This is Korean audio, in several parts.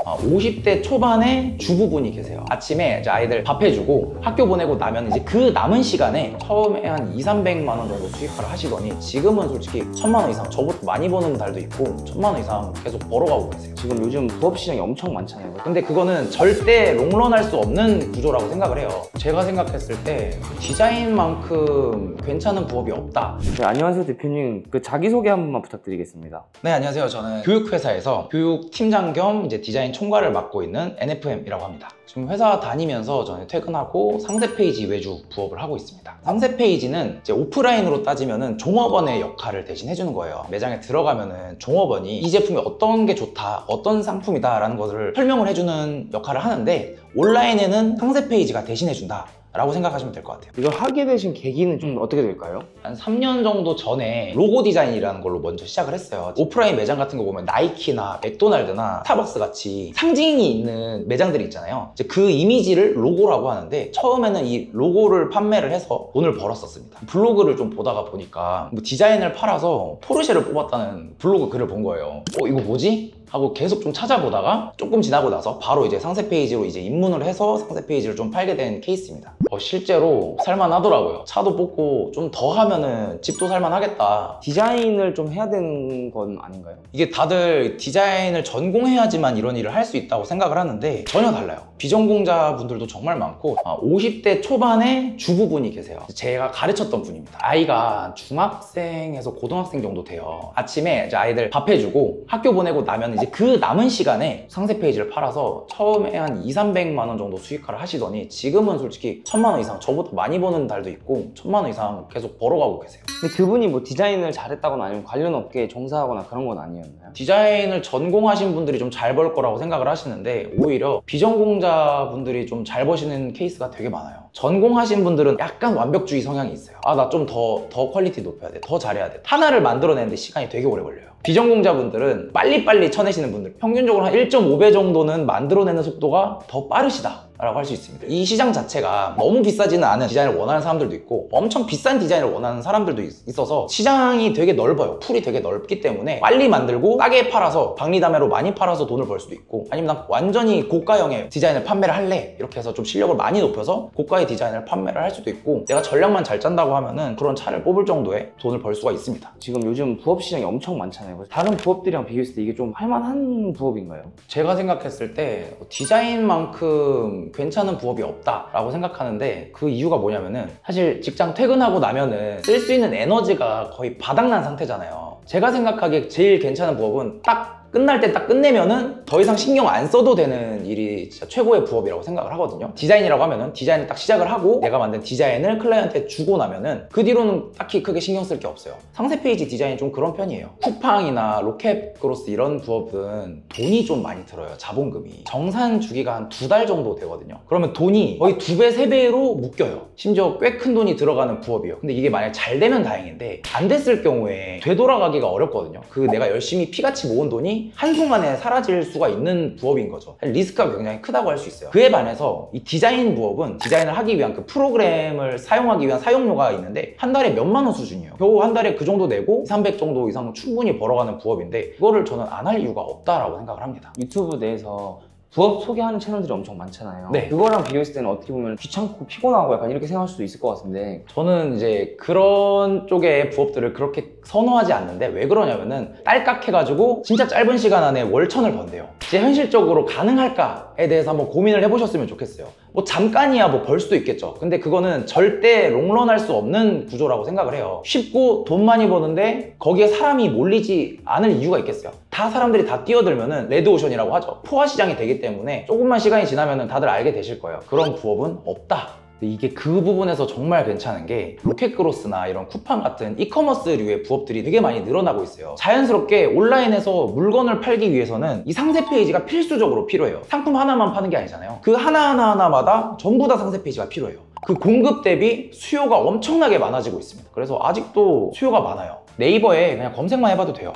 50대 초반에 주부분이 계세요. 아침에 이제 아이들 밥 해주고 학교 보내고 나면 이제 그 남은 시간에 처음에 한 200~300만 원 정도 수익화를 하시더니 지금은 솔직히 1000만 원 이상, 저보다 많이 버는 달도 있고 1000만 원 이상 계속 벌어가고 계세요. 지금 요즘 부업 시장이 엄청 많잖아요. 근데 그거는 절대 롱런할 수 없는 구조라고 생각을 해요. 제가 생각했을 때 디자인만큼 괜찮은 부업이 없다. 네, 안녕하세요 대표님. 그 자기소개 한 번만 부탁드리겠습니다. 네, 안녕하세요. 저는 교육회사에서 교육팀장 겸 이제 디자인 총괄을 맡고 있는 NFM이라고 합니다. 지금 회사 다니면서 저는 퇴근하고 상세 페이지 외주 부업을 하고 있습니다. 상세 페이지는 이제 오프라인으로 따지면은 종업원의 역할을 대신 해주는 거예요. 매장에 들어가면은 종업원이 이 제품이 어떤 게 좋다, 어떤 상품이다 라는 것을 설명을 해주는 역할을 하는데, 온라인에는 상세 페이지가 대신해준다 라고 생각하시면 될 것 같아요. 이걸 하게 되신 계기는 좀 어떻게 될까요? 한 3년 정도 전에 로고 디자인이라는 걸로 먼저 시작을 했어요. 오프라인 매장 같은 거 보면 나이키나 맥도날드나 스타벅스 같이 상징이 있는 매장들이 있잖아요. 이제 그 이미지를 로고라고 하는데, 처음에는 이 로고를 판매를 해서 돈을 벌었었습니다. 블로그를 좀 보다가 보니까 뭐 디자인을 팔아서 포르쉐를 뽑았다는 블로그 글을 본 거예요. 이거 뭐지? 하고 계속 좀 찾아보다가 조금 지나고 나서 바로 이제 상세 페이지로 이제 입문을 해서 상세 페이지를 좀 팔게 된 케이스입니다. 실제로 살만하더라고요. 차도 뽑고 좀 더 하면은 집도 살만하겠다. 디자인을 좀 해야 되는 건 아닌가요? 이게 다들 디자인을 전공해야지만 이런 일을 할 수 있다고 생각을 하는데 전혀 달라요. 비전공자분들도 정말 많고 50대 초반에 주부분이 계세요. 제가 가르쳤던 분입니다. 아이가 중학생에서 고등학생 정도 돼요. 아침에 이제 아이들 밥 해주고 학교 보내고 나면 이제 그 남은 시간에 상세 페이지를 팔아서 처음에 한 200~300만 원 정도 수익화를 하시더니 지금은 솔직히 1000만 원 이상, 저보다 많이 버는 달도 있고 1000만 원 이상 계속 벌어가고 계세요. 근데 그분이 뭐 디자인을 잘했다거나 아니면 관련 업계에 종사하거나 그런 건 아니었나요? 디자인을 전공하신 분들이 좀 잘 벌 거라고 생각을 하시는데, 오히려 비전공자분들이 좀 잘 버시는 케이스가 되게 많아요. 전공하신 분들은 약간 완벽주의 성향이 있어요. 나 좀 더 퀄리티 높여야 돼, 더 잘해야 돼. 하나를 만들어내는데 시간이 되게 오래 걸려요. 비전공자분들은 빨리빨리 쳐내시는 분들, 평균적으로 한 1.5배 정도는 만들어내는 속도가 더 빠르시다 라고 할 수 있습니다. 이 시장 자체가 너무 비싸지는 않은 디자인을 원하는 사람들도 있고 엄청 비싼 디자인을 원하는 사람들도 있어서 시장이 되게 넓어요. 풀이 되게 넓기 때문에 빨리 만들고 싸게 팔아서 박리담회로 많이 팔아서 돈을 벌 수도 있고, 아니면 난 완전히 고가형의 디자인을 판매를 할래 이렇게 해서 좀 실력을 많이 높여서 고가의 디자인을 판매를 할 수도 있고, 내가 전략만 잘 짠다고 하면은 그런 차를 뽑을 정도의 돈을 벌 수가 있습니다. 지금 요즘 부업 시장이 엄청 많잖아요. 다른 부업들이랑 비교했을 때 이게 좀 할만한 부업인가요? 제가 생각했을 때 디자인만큼 괜찮은 부업이 없다라고 생각하는데, 그 이유가 뭐냐면은 사실 직장 퇴근하고 나면은 쓸 수 있는 에너지가 거의 바닥난 상태잖아요. 제가 생각하기에 제일 괜찮은 부업은 딱 끝날 때 딱 끝내면은 더 이상 신경 안 써도 되는 일이 진짜 최고의 부업이라고 생각을 하거든요. 디자인이라고 하면은 디자인을 딱 시작을 하고 내가 만든 디자인을 클라이언트에 주고 나면은 그 뒤로는 딱히 크게 신경 쓸 게 없어요. 상세 페이지 디자인이 좀 그런 편이에요. 쿠팡이나 로켓그로스 이런 부업은 돈이 좀 많이 들어요. 자본금이 정산 주기가 한 2달 정도 되거든요. 그러면 돈이 거의 2배, 3배로 묶여요. 심지어 꽤 큰 돈이 들어가는 부업이에요. 근데 이게 만약 잘 되면 다행인데 안 됐을 경우에 되돌아가기가 어렵거든요. 그 내가 열심히 피같이 모은 돈이 한순간에 사라질 수가 있는 부업인 거죠. 리스크가 굉장히 크다고 할 수 있어요. 그에 반해서 이 디자인 부업은 디자인을 하기 위한 그 프로그램을 사용하기 위한 사용료가 있는데 한 달에 몇만 원 수준이에요. 겨우 한 달에 그 정도 내고 300 정도 이상 충분히 벌어가는 부업인데, 그거를 저는 안 할 이유가 없다라고 생각을 합니다. 유튜브 내에서 부업 소개하는 채널들이 엄청 많잖아요. 네. 그거랑 비교했을 때는 어떻게 보면 귀찮고 피곤하고 약간 이렇게 생각할 수도 있을 것 같은데, 저는 이제 그런 쪽의 부업들을 그렇게 선호하지 않는데, 왜 그러냐면은 딸깍해가지고 진짜 짧은 시간 안에 월천을 번대요. 이제 현실적으로 가능할까에 대해서 한번 고민을 해보셨으면 좋겠어요. 뭐 잠깐이야 뭐 벌 수도 있겠죠. 근데 그거는 절대 롱런할 수 없는 구조라고 생각을 해요. 쉽고 돈 많이 버는데 거기에 사람이 몰리지 않을 이유가 있겠어요. 다 사람들이 다 뛰어들면은 레드오션이라고 하죠. 포화 시장이 되기 때문에 조금만 시간이 지나면은 다들 알게 되실 거예요. 그런 부업은 없다. 이게 그 부분에서 정말 괜찮은 게, 로켓그로스나 이런 쿠팡 같은 이커머스류의 부업들이 되게 많이 늘어나고 있어요. 자연스럽게 온라인에서 물건을 팔기 위해서는 이 상세 페이지가 필수적으로 필요해요. 상품 하나만 파는 게 아니잖아요. 그 하나하나마다 전부 다 상세 페이지가 필요해요. 그 공급 대비 수요가 엄청나게 많아지고 있습니다. 그래서 아직도 수요가 많아요. 네이버에 그냥 검색만 해봐도 돼요.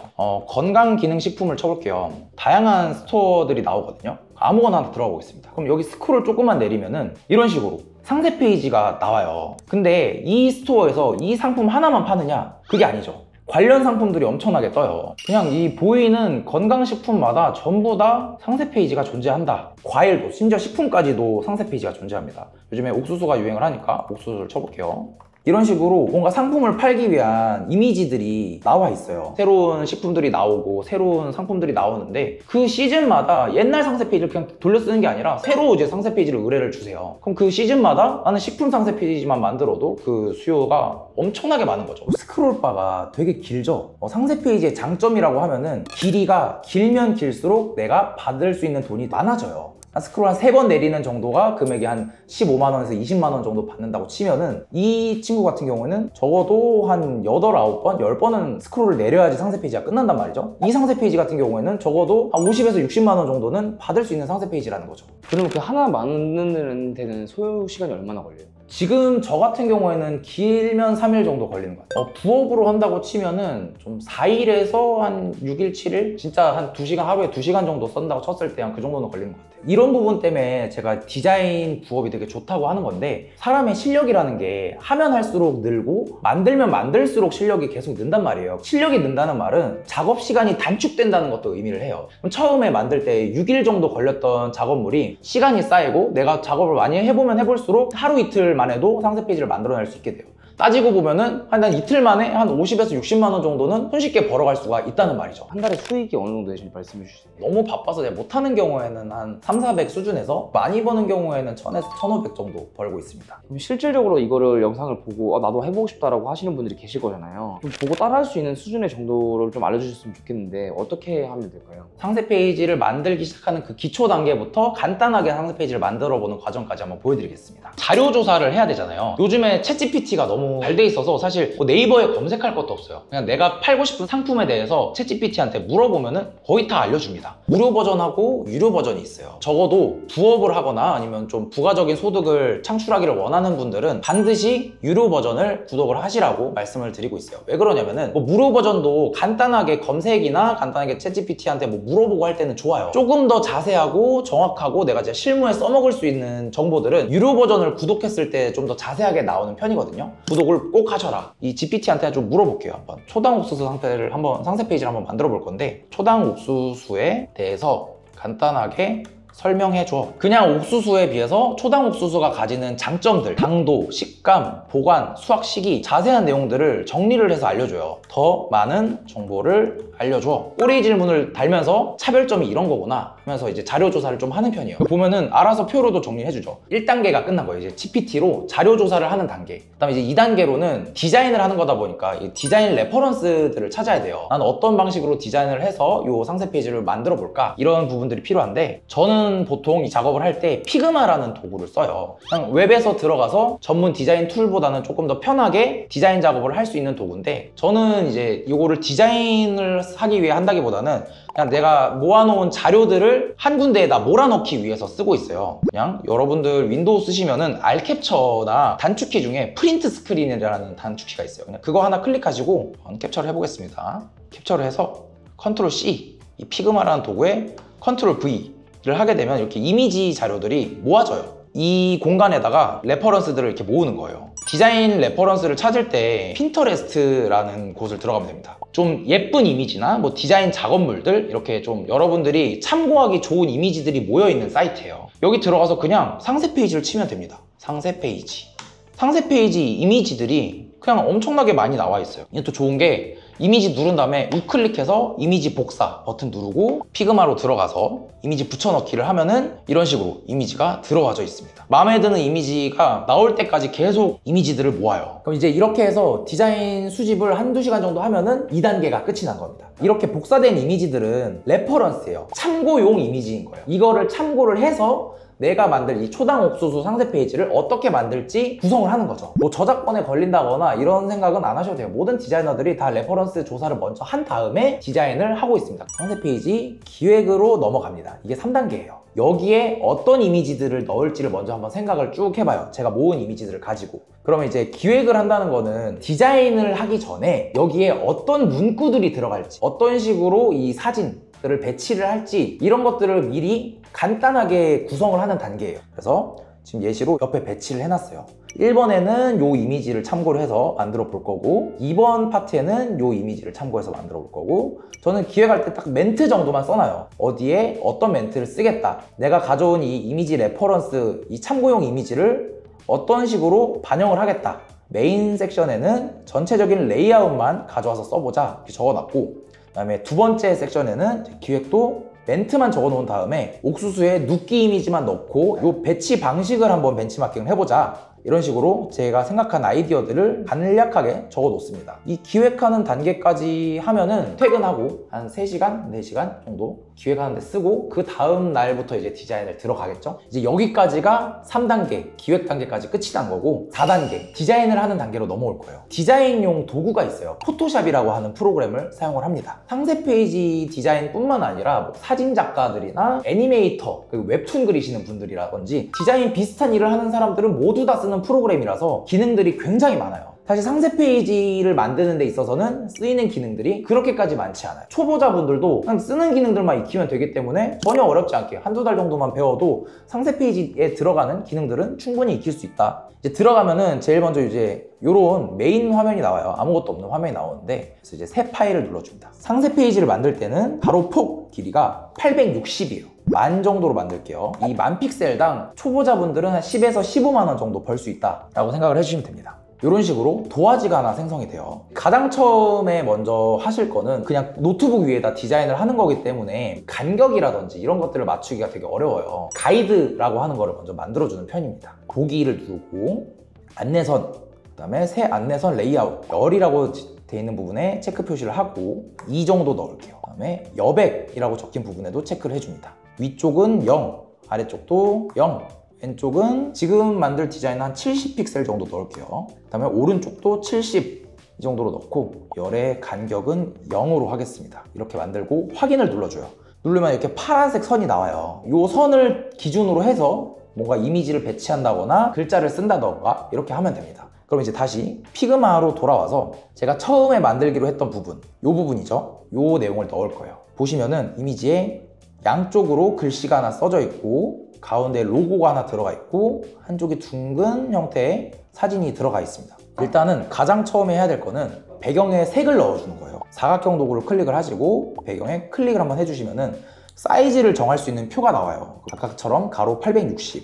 건강기능식품을 쳐볼게요. 다양한 스토어들이 나오거든요. 아무거나 하나 들어가 보겠습니다. 그럼 여기 스크롤 조금만 내리면은 이런 식으로 상세 페이지가 나와요. 근데 이 스토어에서 이 상품 하나만 파느냐? 그게 아니죠. 관련 상품들이 엄청나게 떠요. 그냥 이 보이는 건강식품마다 전부 다 상세 페이지가 존재한다. 과일도, 심지어 식품까지도 상세 페이지가 존재합니다. 요즘에 옥수수가 유행을 하니까 옥수수를 쳐볼게요. 이런 식으로 뭔가 상품을 팔기 위한 이미지들이 나와 있어요. 새로운 식품들이 나오고 새로운 상품들이 나오는데 그 시즌마다 옛날 상세 페이지를 그냥 돌려 쓰는 게 아니라 새로 이제 상세 페이지를 의뢰를 주세요. 그럼 그 시즌마다 나는 식품 상세 페이지만 만들어도 그 수요가 엄청나게 많은 거죠. 스크롤바가 되게 길죠. 상세 페이지의 장점이라고 하면은 길이가 길면 길수록 내가 받을 수 있는 돈이 많아져요. 스크롤 한 3번 내리는 정도가 금액이 한 15만원에서 20만원 정도 받는다고 치면은 이 친구 같은 경우는 적어도 한 8, 9번, 10번은 스크롤을 내려야지 상세 페이지가 끝난단 말이죠. 이 상세 페이지 같은 경우에는 적어도 한 50에서 60만원 정도는 받을 수 있는 상세 페이지라는 거죠. 그러면 그 하나 만드는 데는 소요 시간이 얼마나 걸려요? 지금 저 같은 경우에는 길면 3일 정도 걸리는 것 같아요. 부업으로 한다고 치면은 좀 4일에서 한 6일, 7일? 진짜 한 2시간, 하루에 2시간 정도 쓴다고 쳤을 때 한 그 정도는 걸리는 것 같아요. 이런 부분 때문에 제가 디자인 부업이 되게 좋다고 하는 건데, 사람의 실력이라는 게 하면 할수록 늘고 만들면 만들수록 실력이 계속 는단 말이에요. 실력이 는다는 말은 작업 시간이 단축된다는 것도 의미를 해요. 그럼 처음에 만들 때 6일 정도 걸렸던 작업물이 시간이 쌓이고 내가 작업을 많이 해보면 해볼수록 하루 이틀만 해도 상세 페이지를 만들어낼 수 있게 돼요. 따지고 보면은 한 이틀 만에 한 50에서 60만 원 정도는 손쉽게 벌어갈 수가 있다는 말이죠. 한 달에 수익이 어느 정도 되시는지 말씀해 주세요. 너무 바빠서 내가 못하는 경우에는 한 3, 400 수준에서 많이 버는 경우에는 1000에서 1500 정도 벌고 있습니다. 그럼 실질적으로 이거를 영상을 보고 나도 해보고 싶다라고 하시는 분들이 계실 거잖아요. 좀 보고 따라할 수 있는 수준의 정도를 좀 알려주셨으면 좋겠는데 어떻게 하면 될까요? 상세 페이지를 만들기 시작하는 그 기초 단계부터 간단하게 상세 페이지를 만들어 보는 과정까지 한번 보여드리겠습니다. 자료 조사를 해야 되잖아요. 요즘에 챗GPT가 너무 잘 돼 있어서 사실 뭐 네이버에 검색할 것도 없어요. 그냥 내가 팔고 싶은 상품에 대해서 챗GPT한테 물어보면은 거의 다 알려줍니다. 무료 버전하고 유료 버전이 있어요. 적어도 부업을 하거나 아니면 좀 부가적인 소득을 창출하기를 원하는 분들은 반드시 유료 버전을 구독을 하시라고 말씀을 드리고 있어요. 왜 그러냐면은 뭐 무료 버전도 간단하게 검색이나 간단하게 챗GPT한테 뭐 물어보고 할 때는 좋아요. 조금 더 자세하고 정확하고 내가 진짜 실무에 써먹을 수 있는 정보들은 유료 버전을 구독했을 때 좀 더 자세하게 나오는 편이거든요. 구독을 꼭 하셔라. 이 GPT한테 좀 물어볼게요. 한번 초당 옥수수 상태를 한번 상세 페이지를 한번 만들어 볼 건데, 초당 옥수수에 대해서 간단하게 설명해줘. 그냥 옥수수에 비해서 초당 옥수수가 가지는 장점들, 당도, 식감, 보관, 수확 시기, 자세한 내용들을 정리를 해서 알려줘요. 더 많은 정보를 알려줘. 꼬리 질문을 달면서 차별점이 이런 거구나 하면서 이제 자료 조사를 좀 하는 편이에요. 보면은 알아서 표로도 정리해주죠. 1단계가 끝난 거예요. 이제 GPT로 자료 조사를 하는 단계. 그다음에 이제 2단계로는 디자인을 하는 거다 보니까 이 디자인 레퍼런스들을 찾아야 돼요. 난 어떤 방식으로 디자인을 해서 이 상세 페이지를 만들어 볼까? 이런 부분들이 필요한데, 저는 보통 이 작업을 할 때 피그마라는 도구를 써요. 그냥 웹에서 들어가서 전문 디자인 툴보다는 조금 더 편하게 디자인 작업을 할 수 있는 도구인데, 저는 이제 이거를 디자인을 하기 위해 한다기보다는 그냥 내가 모아놓은 자료들을 한 군데에다 몰아넣기 위해서 쓰고 있어요. 그냥 여러분들 윈도우 쓰시면은 알캡처나 단축키 중에 프린트 스크린이라는 단축키가 있어요. 그냥 그거 하나 클릭하시고 캡처를 해보겠습니다. 캡처를 해서 컨트롤 C, 이 피그마라는 도구에 컨트롤 V를 하게 되면 이렇게 이미지 자료들이 모아져요. 이 공간에다가 레퍼런스들을 이렇게 모으는 거예요. 디자인 레퍼런스를 찾을 때 핀터레스트라는 곳을 들어가면 됩니다. 좀 예쁜 이미지나 뭐 디자인 작업물들, 이렇게 좀 여러분들이 참고하기 좋은 이미지들이 모여있는 사이트예요. 여기 들어가서 그냥 상세 페이지를 치면 됩니다. 상세 페이지. 상세 페이지 이미지들이 그냥 엄청나게 많이 나와 있어요. 이게 또 좋은 게, 이미지 누른 다음에 우클릭해서 이미지 복사 버튼 누르고 피그마로 들어가서 이미지 붙여넣기를 하면은 이런 식으로 이미지가 들어와져 있습니다. 마음에 드는 이미지가 나올 때까지 계속 이미지들을 모아요. 그럼 이제 이렇게 해서 디자인 수집을 한두 시간 정도 하면은 2단계가 끝이 난 겁니다. 이렇게 복사된 이미지들은 레퍼런스예요. 참고용 이미지인 거예요. 이거를 참고를 해서 내가 만들 이 초당 옥수수 상세 페이지를 어떻게 만들지 구성을 하는 거죠. 뭐 저작권에 걸린다거나 이런 생각은 안 하셔도 돼요. 모든 디자이너들이 다 레퍼런스 조사를 먼저 한 다음에 디자인을 하고 있습니다. 상세 페이지 기획으로 넘어갑니다. 이게 3단계예요. 여기에 어떤 이미지들을 넣을지를 먼저 한번 생각을 쭉 해봐요. 제가 모은 이미지들을 가지고. 그러면 이제 기획을 한다는 거는 디자인을 하기 전에 여기에 어떤 문구들이 들어갈지, 어떤 식으로 이 사진들을 배치를 할지, 이런 것들을 미리 간단하게 구성을 하는 단계예요. 그래서 지금 예시로 옆에 배치를 해놨어요. 1번에는 요 이미지를 참고를 해서 만들어 볼 거고 2번 파트에는 요 이미지를 참고해서 만들어 볼 거고 저는 기획할 때 딱 멘트 정도만 써놔요. 어디에 어떤 멘트를 쓰겠다. 내가 가져온 이 이미지 레퍼런스, 이 참고용 이미지를 어떤 식으로 반영을 하겠다. 메인 섹션에는 전체적인 레이아웃만 가져와서 써보자 이렇게 적어놨고 그 다음에 두 번째 섹션에는 기획도 멘트만 적어놓은 다음에 옥수수에 눕기 이미지만 넣고 요 배치 방식을 한번 벤치마킹을 해보자. 이런 식으로 제가 생각한 아이디어들을 간략하게 적어 놓습니다. 이 기획하는 단계까지 하면은 퇴근하고 한 3시간, 4시간 정도 기획하는 데 쓰고 그 다음 날부터 이제 디자인을 들어가겠죠. 이제 여기까지가 3단계 기획 단계까지 끝이 난 거고 4단계 디자인을 하는 단계로 넘어올 거예요. 디자인용 도구가 있어요. 포토샵이라고 하는 프로그램을 사용을 합니다. 상세 페이지 디자인뿐만 아니라 뭐 사진 작가들이나 애니메이터, 그리고 웹툰 그리시는 분들이라든지 디자인 비슷한 일을 하는 사람들은 모두 다 쓰는 프로그램이라서 기능들이 굉장히 많아요. 사실 상세 페이지를 만드는 데 있어서는 쓰이는 기능들이 그렇게까지 많지 않아요. 초보자분들도 그냥 쓰는 기능들만 익히면 되기 때문에 전혀 어렵지 않게 한두 달 정도만 배워도 상세 페이지에 들어가는 기능들은 충분히 익힐 수 있다. 이제 들어가면은 제일 먼저 이제 요런 메인 화면이 나와요. 아무것도 없는 화면이 나오는데 그래서 이제 새 파일을 눌러줍니다. 상세 페이지를 만들 때는 가로 폭 길이가 860이에요. 만 정도로 만들게요. 이 만 픽셀당 초보자분들은 한 10에서 15만 원 정도 벌 수 있다 라고 생각을 해주시면 됩니다. 이런 식으로 도화지가 하나 생성이 돼요. 가장 처음에 먼저 하실 거는 그냥 노트북 위에다 디자인을 하는 거기 때문에 간격이라든지 이런 것들을 맞추기가 되게 어려워요. 가이드라고 하는 거를 먼저 만들어주는 편입니다. 보기를 누르고 안내선, 그 다음에 새 안내선 레이아웃, 열이라고 돼 있는 부분에 체크 표시를 하고 이 정도 넣을게요. 그 다음에 여백이라고 적힌 부분에도 체크를 해줍니다. 위쪽은 0, 아래쪽도 0, 왼쪽은 지금 만들 디자인 한 70픽셀 정도 넣을게요. 그 다음에 오른쪽도 70 이 정도로 넣고 열의 간격은 0으로 하겠습니다. 이렇게 만들고 확인을 눌러줘요. 누르면 이렇게 파란색 선이 나와요. 이 선을 기준으로 해서 뭔가 이미지를 배치한다거나 글자를 쓴다던가 이렇게 하면 됩니다. 그럼 이제 다시 피그마로 돌아와서 제가 처음에 만들기로 했던 부분, 이 부분이죠. 이 내용을 넣을 거예요. 보시면은 이미지에 양쪽으로 글씨가 하나 써져 있고 가운데 로고가 하나 들어가 있고 한쪽이 둥근 형태의 사진이 들어가 있습니다. 일단은 가장 처음에 해야 될 거는 배경에 색을 넣어주는 거예요. 사각형 도구를 클릭을 하시고 배경에 클릭을 한번 해주시면은 사이즈를 정할 수 있는 표가 나와요. 아까처럼 가로 860,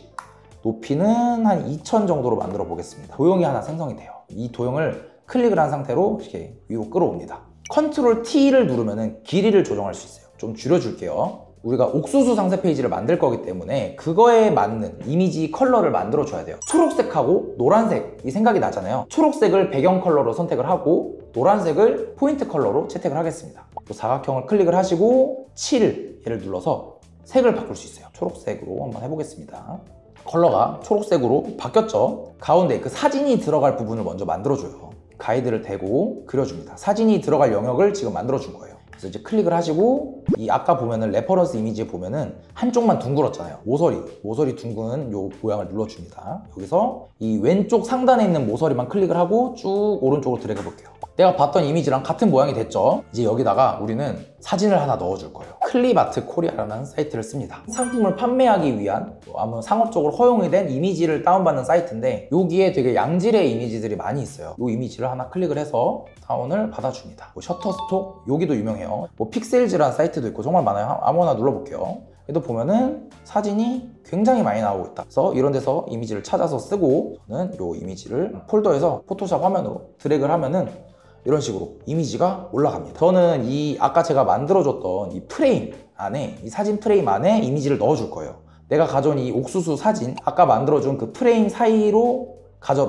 높이는 한 2000 정도로 만들어 보겠습니다. 도형이 하나 생성이 돼요. 이 도형을 클릭을 한 상태로 이렇게 위로 끌어옵니다. 컨트롤 T를 누르면은 길이를 조정할 수 있어요. 좀 줄여줄게요. 우리가 옥수수 상세 페이지를 만들 거기 때문에 그거에 맞는 이미지 컬러를 만들어 줘야 돼요. 초록색하고 노란색이 생각이 나잖아요. 초록색을 배경 컬러로 선택을 하고 노란색을 포인트 컬러로 채택을 하겠습니다. 또 사각형을 클릭을 하시고 7을 눌러서 색을 바꿀 수 있어요. 초록색으로 한번 해보겠습니다. 컬러가 초록색으로 바뀌었죠. 가운데 그 사진이 들어갈 부분을 먼저 만들어줘요. 가이드를 대고 그려줍니다. 사진이 들어갈 영역을 지금 만들어준 거예요. 그래서 이제 클릭을 하시고 이 아까 보면은 레퍼런스 이미지에 보면은 한쪽만 둥글었잖아요. 모서리 둥근 요 모양을 눌러줍니다. 여기서 이 왼쪽 상단에 있는 모서리만 클릭을 하고 쭉 오른쪽으로 드래그 볼게요. 내가 봤던 이미지랑 같은 모양이 됐죠. 이제 여기다가 우리는 사진을 하나 넣어줄 거예요. 클립아트 코리아라는 사이트를 씁니다. 상품을 판매하기 위한 아무 상업적으로 허용이 된 이미지를 다운받는 사이트인데 여기에 되게 양질의 이미지들이 많이 있어요. 이 이미지를 하나 클릭을 해서 다운을 받아줍니다. 뭐 셔터스톡 여기도 유명해요. 뭐 픽셀즈라는 사이트도 있고 정말 많아요. 아무거나 눌러볼게요. 얘도 보면은 사진이 굉장히 많이 나오고 있다. 그래서 이런 데서 이미지를 찾아서 쓰고 저는 이 이미지를 폴더에서 포토샵 화면으로 드래그를 하면은 이런 식으로 이미지가 올라갑니다. 저는 이 아까 제가 만들어줬던 이 프레임 안에, 이 사진 프레임 안에 이미지를 넣어줄 거예요. 내가 가져온 이 옥수수 사진, 아까 만들어준 그 프레임 사이로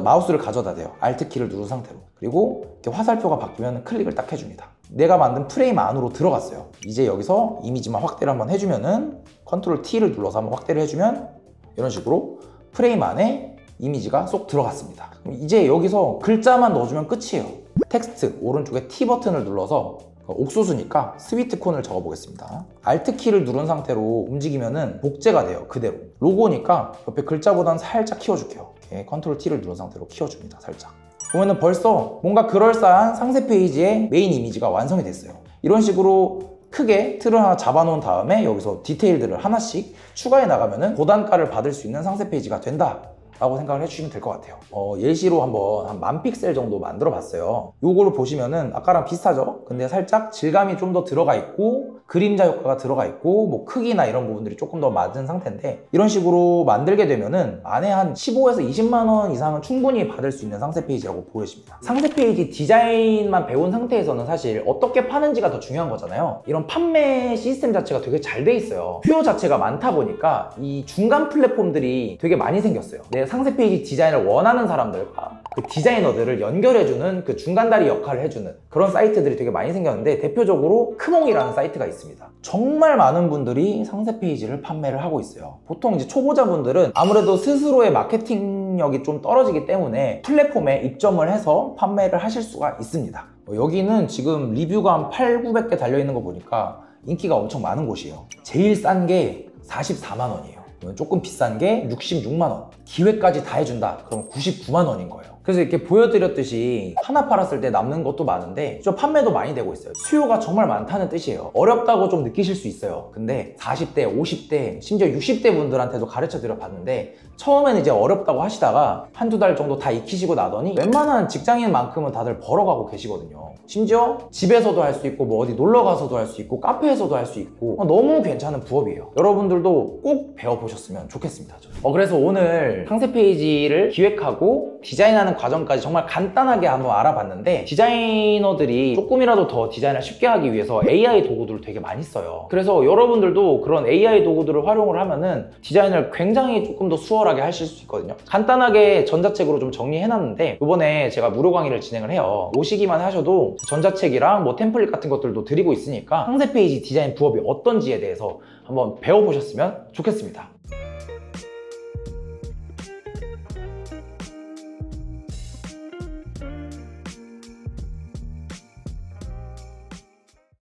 마우스를 가져다 대요. Alt키를 누른 상태로. 그리고 이렇게 화살표가 바뀌면 클릭을 딱 해줍니다. 내가 만든 프레임 안으로 들어갔어요. 이제 여기서 이미지만 확대를 한번 해주면은 컨트롤 T를 눌러서 한번 확대를 해주면 이런 식으로 프레임 안에 이미지가 쏙 들어갔습니다. 이제 여기서 글자만 넣어주면 끝이에요. 텍스트 오른쪽에 T 버튼을 눌러서 옥수수니까 스위트콘을 적어 보겠습니다. Alt키를 누른 상태로 움직이면은 복제가 돼요. 그대로. 로고니까 옆에 글자보다는 살짝 키워줄게요. 이렇게 컨트롤 T를 누른 상태로 키워줍니다. 살짝. 보면은 벌써 뭔가 그럴싸한 상세 페이지의 메인 이미지가 완성이 됐어요. 이런 식으로 크게 틀을 하나 잡아놓은 다음에 여기서 디테일들을 하나씩 추가해 나가면은 고단가를 받을 수 있는 상세 페이지가 된다 라고 생각을 해주시면 될 것 같아요. 예시로 한번 한 10,000픽셀 정도 만들어 봤어요. 요거를 보시면은 아까랑 비슷하죠? 근데 살짝 질감이 좀 더 들어가 있고 그림자 효과가 들어가 있고 뭐 크기나 이런 부분들이 조금 더 맞은 상태인데, 이런 식으로 만들게 되면은 안에 한 15에서 20만 원 이상은 충분히 받을 수 있는 상세 페이지라고 보여집니다. 상세 페이지 디자인만 배운 상태에서는 사실 어떻게 파는지가 더 중요한 거잖아요. 이런 판매 시스템 자체가 되게 잘 돼 있어요. 수요 자체가 많다 보니까 이 중간 플랫폼들이 되게 많이 생겼어요. 내 상세 페이지 디자인을 원하는 사람들과 그 디자이너들을 연결해주는 그 중간다리 역할을 해주는 그런 사이트들이 되게 많이 생겼는데, 대표적으로 크몽이라는 사이트가 있습니다. 정말 많은 분들이 상세 페이지를 판매를 하고 있어요. 보통 이제 초보자분들은 아무래도 스스로의 마케팅력이 좀 떨어지기 때문에 플랫폼에 입점을 해서 판매를 하실 수가 있습니다. 여기는 지금 리뷰가 한 8,900개 달려있는 거 보니까 인기가 엄청 많은 곳이에요. 제일 싼 게 44만 원이에요. 조금 비싼 게 66만 원. 기획까지 다 해준다. 그럼 99만 원인 거예요. 그래서 이렇게 보여드렸듯이 하나 팔았을 때 남는 것도 많은데 좀 판매도 많이 되고 있어요. 수요가 정말 많다는 뜻이에요. 어렵다고 좀 느끼실 수 있어요. 근데 40대, 50대, 심지어 60대 분들한테도 가르쳐 드려 봤는데, 처음에는 이제 어렵다고 하시다가 한두 달 정도 다 익히시고 나더니 웬만한 직장인만큼은 다들 벌어가고 계시거든요. 심지어 집에서도 할 수 있고 뭐 어디 놀러 가서도 할 수 있고 카페에서도 할 수 있고 너무 괜찮은 부업이에요. 여러분들도 꼭 배워보셨으면 좋겠습니다. 그래서 오늘 상세 페이지를 기획하고 디자인하는 과정까지 정말 간단하게 한번 알아봤는데, 디자이너들이 조금이라도 더 디자인을 쉽게 하기 위해서 AI 도구들을 되게 많이 써요. 그래서 여러분들도 그런 AI 도구들을 활용을 하면은 디자인을 굉장히 조금 더 수월하게 하실 수 있거든요. 간단하게 전자책으로 좀 정리해놨는데, 이번에 제가 무료 강의를 진행을 해요. 오시기만 하셔도 전자책이랑 뭐 템플릿 같은 것들도 드리고 있으니까 상세 페이지 디자인 부업이 어떤지에 대해서 한번 배워보셨으면 좋겠습니다.